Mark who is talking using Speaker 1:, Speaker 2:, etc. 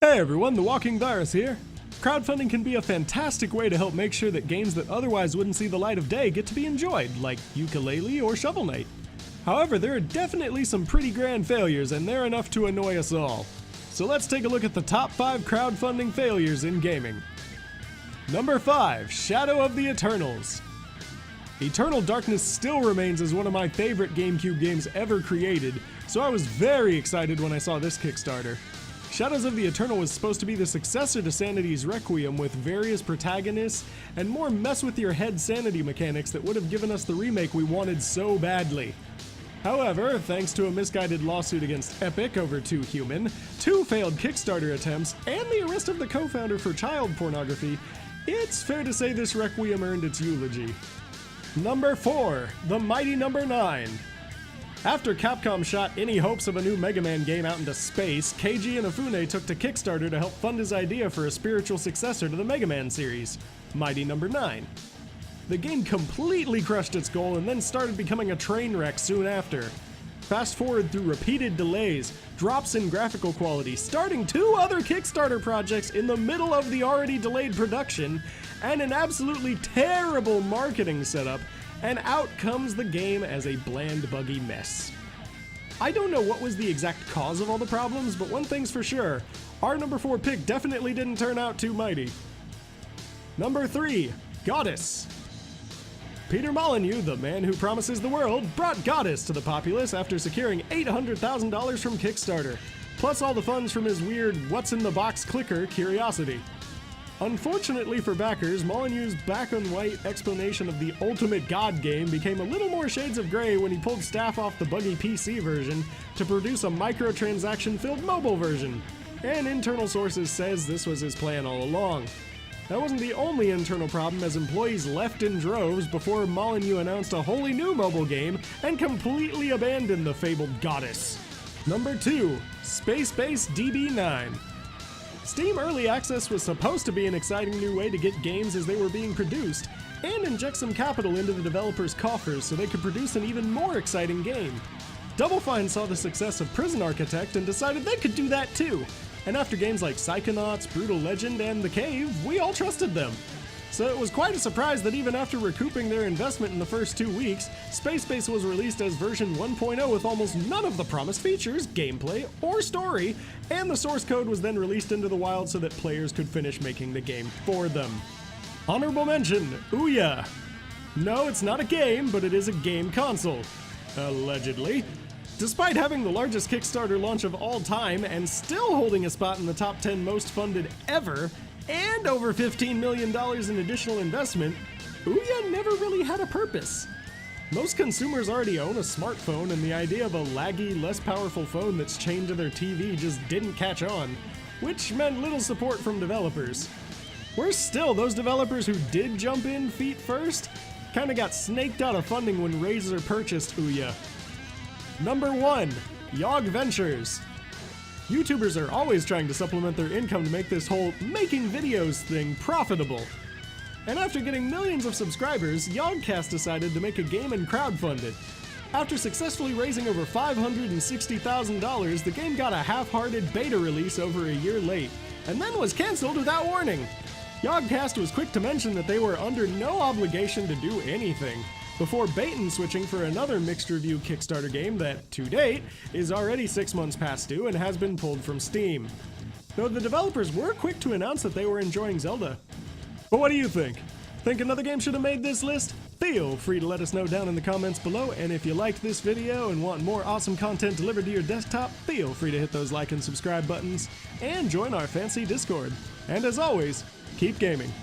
Speaker 1: Hey everyone, The Walking Virus here. Crowdfunding can be a fantastic way to help make sure that games that otherwise wouldn't see the light of day get to be enjoyed, like Yooka-Laylee or Shovel Knight. However, there are definitely some pretty grand failures, and they're enough to annoy us all. So let's take a look at the top 5 crowdfunding failures in gaming. Number 5, Shadow of the Eternals. Eternal Darkness still remains as one of my favorite GameCube games ever created, so I was very excited when I saw this Kickstarter. Shadows of the Eternal was supposed to be the successor to Sanity's Requiem with various protagonists and more mess-with-your-head sanity mechanics that would have given us the remake we wanted so badly. However, thanks to a misguided lawsuit against Epic over Too Human, 2 failed Kickstarter attempts, and the arrest of the co-founder for child pornography, it's fair to say this Requiem earned its eulogy. Number 4, The Mighty Number 9. After Capcom shot any hopes of a new Mega Man game out into space, Keiji Inafune took to Kickstarter to help fund his idea for a spiritual successor to the Mega Man series, Mighty Number 9. The game completely crushed its goal and then started becoming a train wreck soon after. Fast forward through repeated delays, drops in graphical quality, starting 2 other Kickstarter projects in the middle of the already delayed production, and an absolutely terrible marketing setup, and out comes the game as a bland, buggy mess. I don't know what was the exact cause of all the problems, but one thing's for sure, our number 4 pick definitely didn't turn out too mighty. Number 3, Goddess. Peter Molyneux, the man who promises the world, brought Goddess to the populace after securing $800,000 from Kickstarter, plus all the funds from his weird what's-in-the-box clicker Curiosity. Unfortunately for backers, Molyneux's black-and-white explanation of the Ultimate God game became a little more shades of gray when he pulled staff off the buggy PC version to produce a microtransaction-filled mobile version, and internal sources says this was his plan all along. That wasn't the only internal problem, as employees left in droves before Molyneux announced a wholly new mobile game and completely abandoned the fabled Goddess. Number 2, Space Base DB9. Steam Early Access was supposed to be an exciting new way to get games as they were being produced, and inject some capital into the developers' coffers so they could produce an even more exciting game. Double Fine saw the success of Prison Architect and decided they could do that too, and after games like Psychonauts, Brutal Legend, and The Cave, we all trusted them. So it was quite a surprise that even after recouping their investment in the first 2 weeks, Space Base was released as version 1.0 with almost none of the promised features, gameplay, or story, and the source code was then released into the wild so that players could finish making the game for them. Honorable mention, Ouya. No, it's not a game, but it is a game console. Allegedly. Despite having the largest Kickstarter launch of all time and still holding a spot in the top 10 most funded ever, and over $15 million in additional investment, Ouya never really had a purpose. Most consumers already own a smartphone, and the idea of a laggy, less powerful phone that's chained to their TV just didn't catch on, which meant little support from developers. Worse still, those developers who did jump in feet first kinda got snaked out of funding when Razer purchased Ouya. Number 1, Yog Ventures. YouTubers are always trying to supplement their income to make this whole making videos thing profitable. And after getting millions of subscribers, Yogcast decided to make a game and crowdfund it. After successfully raising over $560,000, the game got a half-hearted beta release over a year late, and then was cancelled without warning. Yogcast was quick to mention that they were under no obligation to do anything, before bait-and-switching for another mixed review Kickstarter game that, to date, is already 6 months past due and has been pulled from Steam. Though the developers were quick to announce that they were enjoying Zelda. But what do you think? Think another game should have made this list? Feel free to let us know down in the comments below, and if you liked this video and want more awesome content delivered to your desktop, feel free to hit those like and subscribe buttons, and join our fancy Discord. And as always, keep gaming.